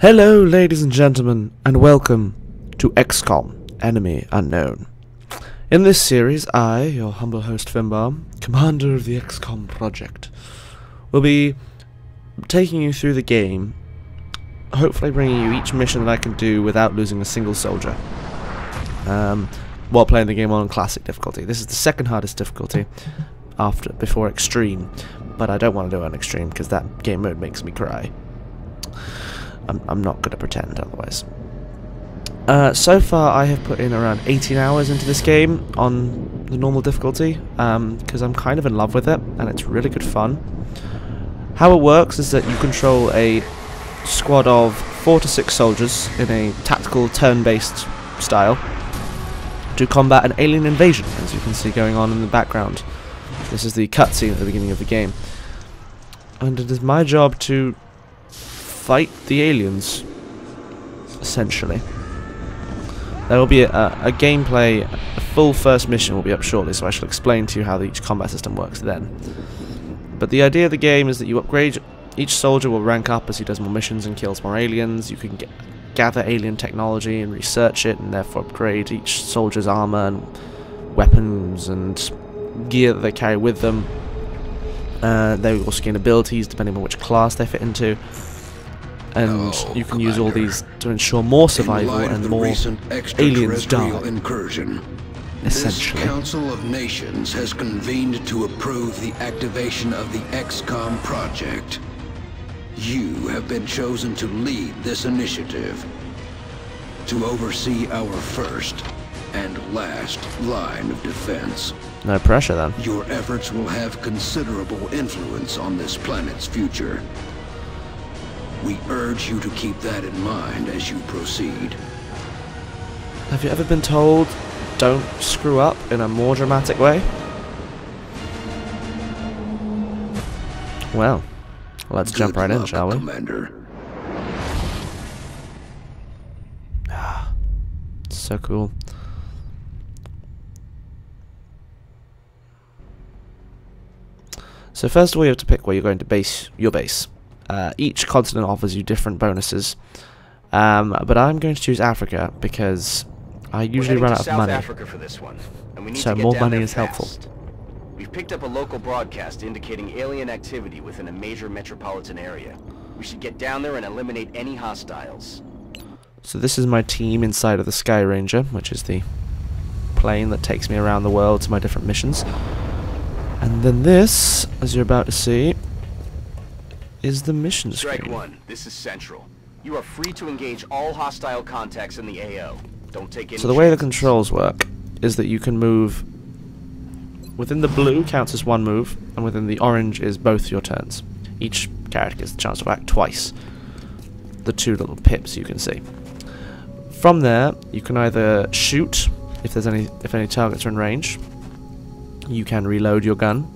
Hello, ladies and gentlemen, and welcome to XCOM, Enemy Unknown. In this series, I, your humble host Finbar, commander of the XCOM project, will be taking you through the game, hopefully bringing you each mission that I can do without losing a single soldier, while playing the game on classic difficulty. This is the second hardest difficulty before extreme, but I don't want to do it on extreme because that game mode makes me cry. I'm not going to pretend otherwise. So far I have put in around 18 hours into this game on the normal difficulty, because I'm kind of in love with it and it's really good fun. How it works is that you control a squad of 4 to 6 soldiers in a tactical turn-based style to combat an alien invasion, as you can see going on in the background. This is the cutscene at the beginning of the game. And it is my job to fight the aliens, essentially. There will be a gameplay, a full first mission will be up shortly, so I shall explain to you how each combat system works then. But the idea of the game is that you upgrade, each soldier will rank up as he does more missions and kills more aliens. You can gather alien technology and research it, and therefore upgrade each soldier's armor and weapons and gear that they carry with them. They also gain abilities depending on which class they fit into. And you can use all these to ensure more survival and more aliens die. Incursion. Essentially. This Council of Nations has convened to approve the activation of the XCOM project. You have been chosen to lead this initiative, to oversee our first and last line of defense. No pressure then. Your efforts will have considerable influence on this planet's future. We urge you to keep that in mind as you proceed. Have you ever been told, don't screw up in a more dramatic way? Well, let's jump right in, shall we? Commander. So cool. So first of all, you have to pick where you're going to base your base. Each continent offers you different bonuses, but I'm going to choose Africa because I usually run out of money, Africa for this one, and we need so to get more down money there is fast. helpful. We've picked up a local broadcast indicating alien activity within a major metropolitan area. We should get down there and eliminate any hostiles. So this is my team inside of the Sky Ranger, which is the plane that takes me around the world to my different missions. And then this, as you're about to see, is the mission screen. Strike 1, this is Central. You are free to engage all hostile contacts in the AO. Don't take any So the way the chances. controls work is that you can move within the blue counts as one move, and within the orange is both your turns. Each character gets the chance to act twice. The two little pips you can see. From there, you can either shoot if any targets are in range. You can reload your gun.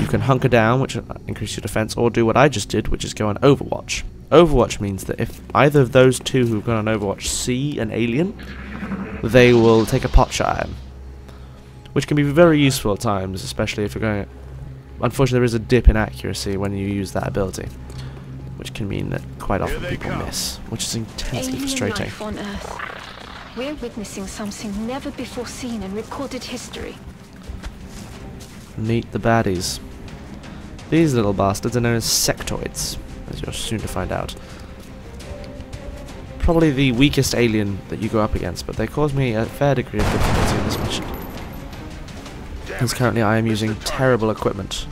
You can hunker down, which increases your defense, or do what I just did, which is go on Overwatch. Overwatch means that if either of those two who've gone on Overwatch see an alien, they will take a pot shot at him, which can be very useful at times, especially if you're going... Unfortunately, there is a dip in accuracy when you use that ability, which can mean that quite often people miss, which is intensely Alien frustrating. life on Earth. We're witnessing something never before seen in recorded history. Meet the baddies. These little bastards are known as sectoids, as you're soon to find out. Probably the weakest alien that you go up against, but they cause me a fair degree of difficulty in this mission. As currently I am using terrible equipment.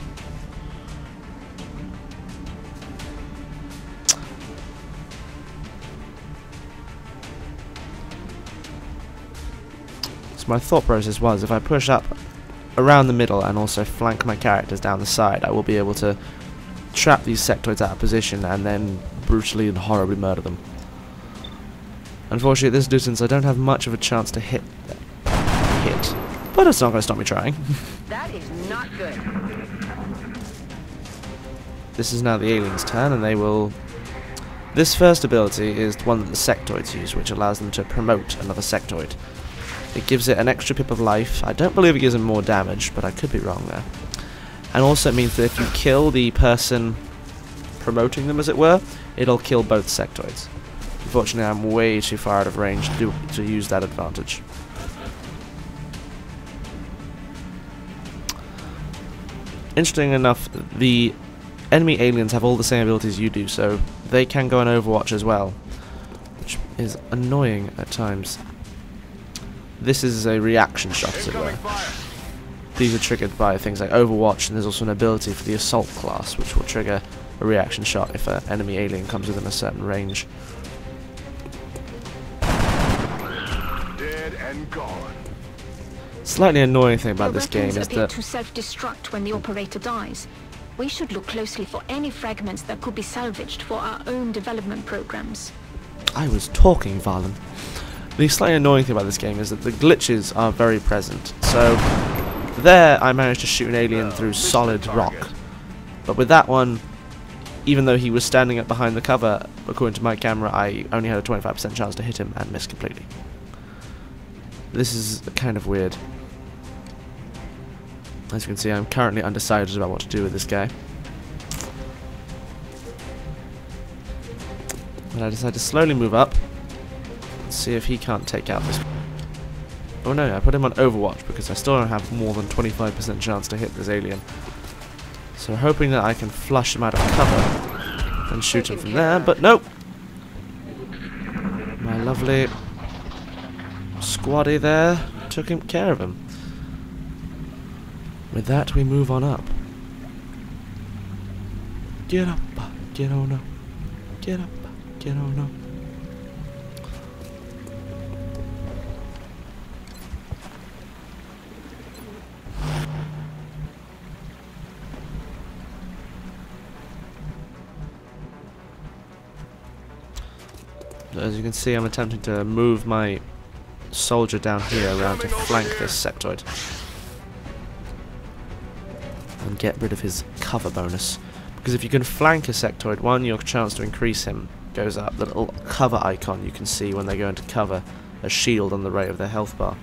So my thought process was, if I push up around the middle and also flank my characters down the side, I will be able to trap these sectoids out of position and then brutally and horribly murder them. Unfortunately, at this distance, I don't have much of a chance to hit, but it's not going to stop me trying. That is not good. This is now the aliens' turn, and they will... This first ability is the one that the sectoids use, which allows them to promote another sectoid. It gives it an extra pip of life. I don't believe it gives them more damage, but I could be wrong there. And also it means that if you kill the person promoting them, as it were, it'll kill both sectoids. Unfortunately, I'm way too far out of range to use that advantage. Interesting enough, the enemy aliens have all the same abilities you do, so they can go on Overwatch as well, which is annoying at times. This is a reaction shot, as it were. These are triggered by things like Overwatch, and there's also an ability for the Assault class, which will trigger a reaction shot if an enemy alien comes within a certain range. Dead and gone. Slightly annoying thing about this game is appear that to self-destruct when the operator dies. We should look closely for any fragments that could be salvaged for our own development programs. I was talking, Valen. The slightly annoying thing about this game is that the glitches are very present. So there I managed to shoot an alien through solid rock, but with that one, even though he was standing up behind the cover, according to my camera, I only had a 25% chance to hit him and missed completely. This is kind of weird. As you can see, I'm currently undecided about what to do with this guy. And I decide to slowly move up and see if he can't take out this. Oh no, I put him on Overwatch because I still don't have more than 25% chance to hit this alien. So hoping that I can flush him out of cover and shoot him from there, but nope! My lovely squaddy there took care of him. With that, we move on up. Get up, get on up. Get up, get on up. As you can see, I'm attempting to move my soldier down here around to flank this sectoid and get rid of his cover bonus. Because if you can flank a sectoid, one, your chance to increase him goes up. The little cover icon you can see when they go into cover, a shield on the right of their health bar.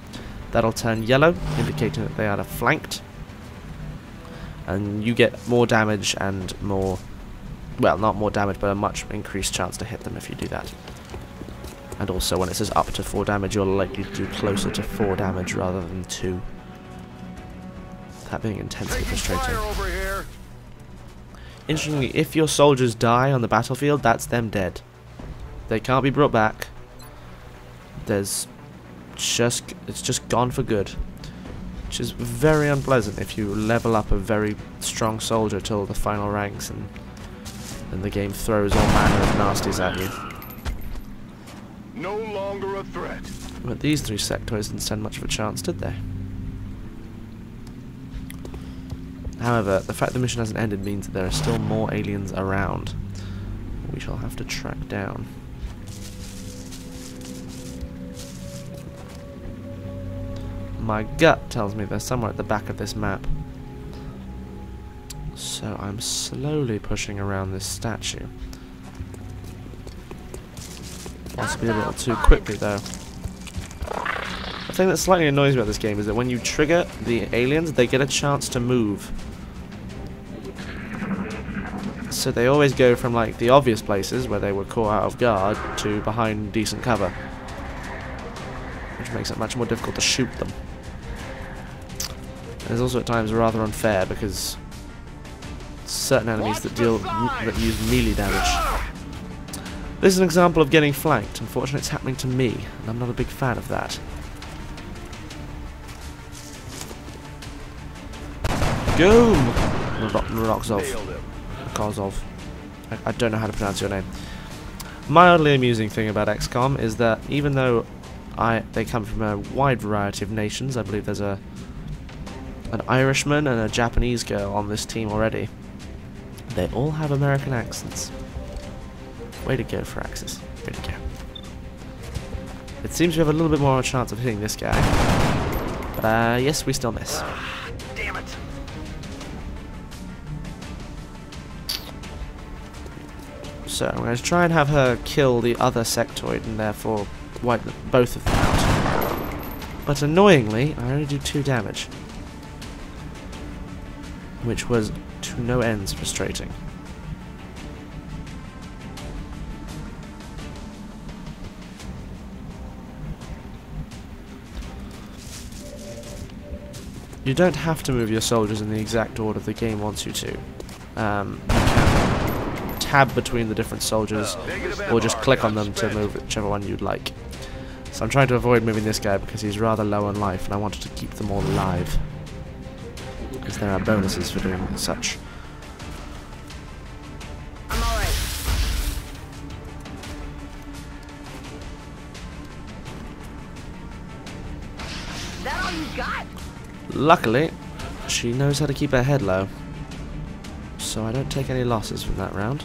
That'll turn yellow, indicating that they are flanked. And you get more damage and more, well, not more damage, but a much increased chance to hit them if you do that. And also, when it says up to 4 damage, you're likely to do closer to 4 damage rather than 2. That being intensely frustrating. Interestingly, if your soldiers die on the battlefield, that's them dead. They can't be brought back. It's just gone for good. Which is very unpleasant if you level up a very strong soldier till the final ranks and then the game throws all manner of nasties at you. No longer a threat. But these 3 sectoids didn't stand much of a chance, did they? However, the fact the mission hasn't ended means that there are still more aliens around. We shall have to track down. My gut tells me they're somewhere at the back of this map. So I'm slowly pushing around this statue. Possibly a little too quickly though. The thing that slightly annoys me about this game is that when you trigger the aliens, they get a chance to move. So they always go from like the obvious places where they were caught out of guard to behind decent cover, which makes it much more difficult to shoot them. And it's also at times rather unfair because certain enemies that use melee damage. This is an example of getting flanked. Unfortunately, it's happening to me, and I'm not a big fan of that. Goom! Kozov. I don't know how to pronounce your name. Mildly amusing thing about XCOM is that even though they come from a wide variety of nations, I believe there's an Irishman and a Japanese girl on this team already, they all have American accents. Way to go, Firaxis. Way to go. It seems we have a little bit more of a chance of hitting this guy. But yes, we still miss. Damn it. So I'm going to try and have her kill the other sectoid and therefore wipe both of them out. But annoyingly, I only do 2 damage. Which was to no ends frustrating. you don't have to move your soldiers in the exact order the game wants you to. You can tab between the different soldiers, or just click on them to move whichever one you'd like. So I'm trying to avoid moving this guy because he's rather low on life, and I wanted to keep them all alive, because there are bonuses for doing such. I'm alright. That all you got? Luckily, she knows how to keep her head low, so I don't take any losses from that round.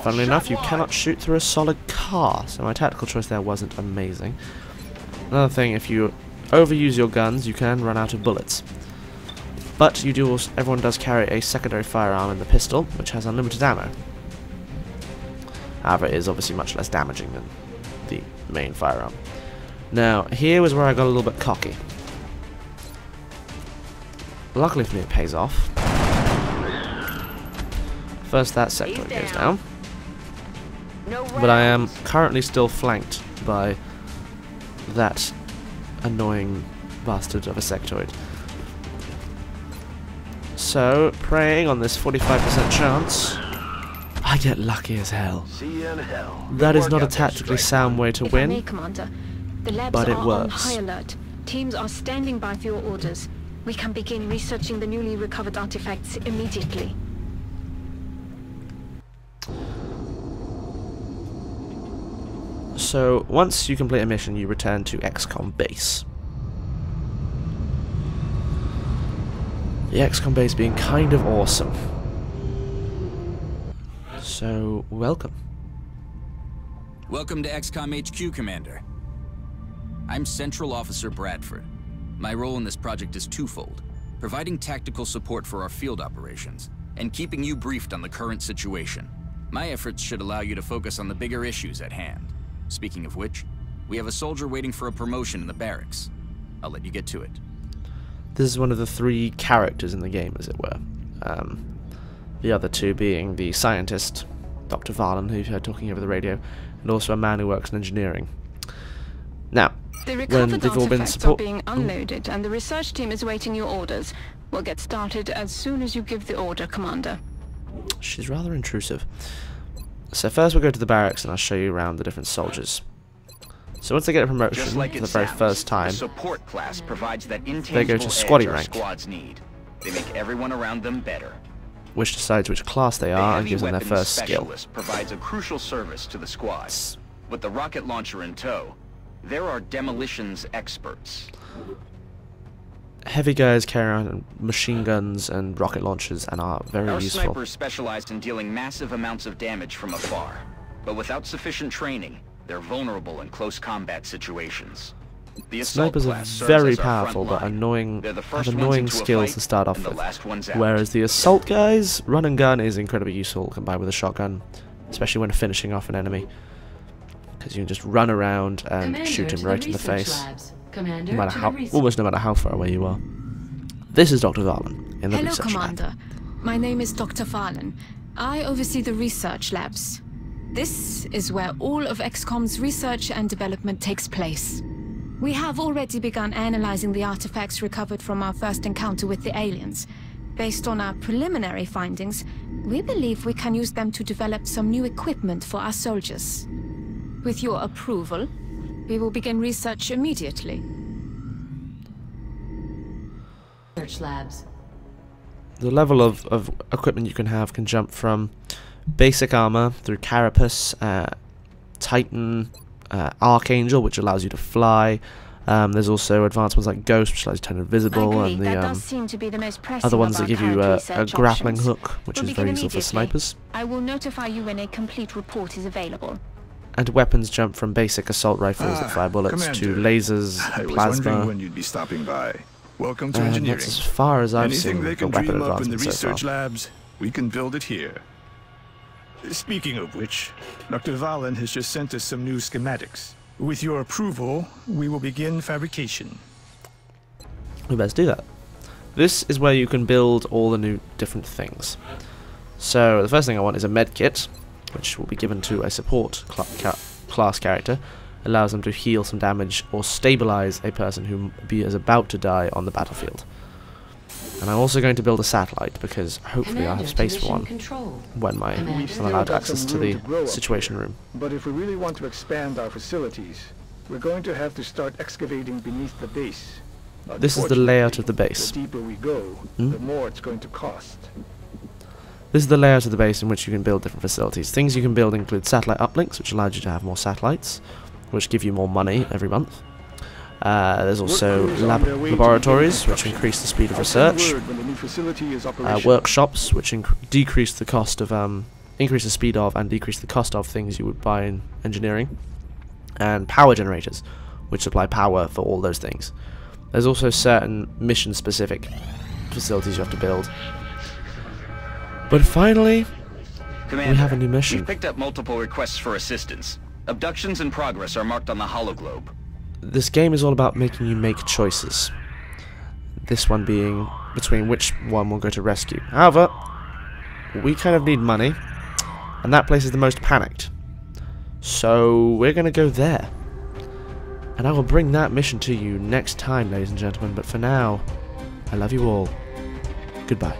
Funnily enough, you cannot shoot through a solid car, so my tactical choice there wasn't amazing. Another thing, if you overuse your guns, you can run out of bullets. But you do also, everyone does carry a secondary firearm in the pistol, which has unlimited ammo. However, it is obviously much less damaging than the main firearm. Now, here was where I got a little bit cocky. Luckily for me, it pays off. First, that sectoid goes down. But I am currently still flanked by that annoying bastard of a sectoid. So, preying on this 45% chance, I get lucky as hell. See you in hell. That is not a tactically sound way to If I may, win, Commander, the labs but it are on works. high alert. Teams are standing by for your orders. We can begin researching the newly recovered artifacts immediately. So, once you complete a mission, you return to XCOM base. The XCOM base being kind of awesome. So, welcome. Welcome to XCOM HQ, Commander. I'm Central Officer Bradford. My role in this project is twofold: providing tactical support for our field operations, and keeping you briefed on the current situation. My efforts should allow you to focus on the bigger issues at hand. Speaking of which, we have a soldier waiting for a promotion in the barracks. I'll let you get to it. This is one of the 3 characters in the game, as it were. The other 2 being the scientist, Dr. Valen, who you've heard talking over the radio, and also a man who works in engineering. Now, The when recovered they've all been artifacts are being unloaded, and the research team is awaiting your orders. We'll get started as soon as you give the order, Commander. She's rather intrusive. So first we'll go to the barracks and I'll show you around the different soldiers. So once they get a promotion Just like for it the very sounds, first time, the support class provides that intangible they go to edge squaddy our rank. squads need. They make everyone around them better. which decides which class they The are and heavy gives them their weapons first skill. specialist provides a crucial service to the squad. With the rocket launcher in tow, there are demolitions experts. Heavy guys carry around machine guns and rocket launchers and are very Our useful. snipers specialize in dealing massive amounts of damage from afar, but without sufficient training, they're vulnerable in close combat situations. The assault Snipers are class serves very as our powerful, front but line. annoying, They're the have first ones annoying into a skills fight to start off and the with. last ones out. Whereas the assault guys, run and gun is incredibly useful combined with a shotgun, especially when finishing off an enemy, because you can just run around and Commander shoot him to right the in the research face, labs. Commander no matter to how, the research. almost no matter how far away you are. This is Dr. Valen in the Hello, research lab. Commander. My name is Dr. Valen. I oversee the research labs. This is where all of XCOM's research and development takes place. We have already begun analyzing the artifacts recovered from our first encounter with the aliens. Based on our preliminary findings, we believe we can use them to develop some new equipment for our soldiers. With your approval, we will begin research immediately. Research labs. The level of equipment you can have can jump from basic armor through Carapace, Titan, Archangel, which allows you to fly. There's also advanced ones like Ghost, which allows you to turn invisible, I agree. and that the does seem to be the most pressing other ones of that our give you current a research grappling options. hook, which We'll is very begin useful for immediately. snipers. I will notify you when a complete report is available. And weapons jump from basic assault rifles that fire bullets to Commander. lasers, I was wondering plasma, when you'd be stopping by. Welcome to and engineering. that's as far as I've Anything seen they the can weapon dream up in the advancement so research far. labs, we can build it here. Speaking of which, Dr. Valen has just sent us some new schematics. With your approval, we will begin fabrication. We best do that. This is where you can build all the new different things. So the first thing I want is a med kit, which will be given to a support class character, allows them to heal some damage or stabilize a person who is about to die on the battlefield. And I'm also going to build a satellite, because hopefully I'll have space for one when I'm allowed access to the situation room. But if we really want to expand our facilities, we're going to have to start excavating beneath the base. This is the layout of the base. The deeper we go, the more it's going to cost. This is the layout of the base in which you can build different facilities. Things you can build include satellite uplinks, which allows you to have more satellites, which give you more money every month. There's also laboratories, which increase the speed of research. Workshops, which decrease the cost of, increase the speed of and decrease the cost of things you would buy in engineering. And power generators, which supply power for all those things. There's also certain mission-specific facilities you have to build. But finally, Commander, we have a new mission. We've picked up multiple requests for assistance. Abductions in progress are marked on the hologlobe. This game is all about making you make choices. This one being between which one will go to rescue. However, we kind of need money, and that place is the most panicked. So we're going to go there. And I will bring that mission to you next time, ladies and gentlemen. But for now, I love you all. Goodbye.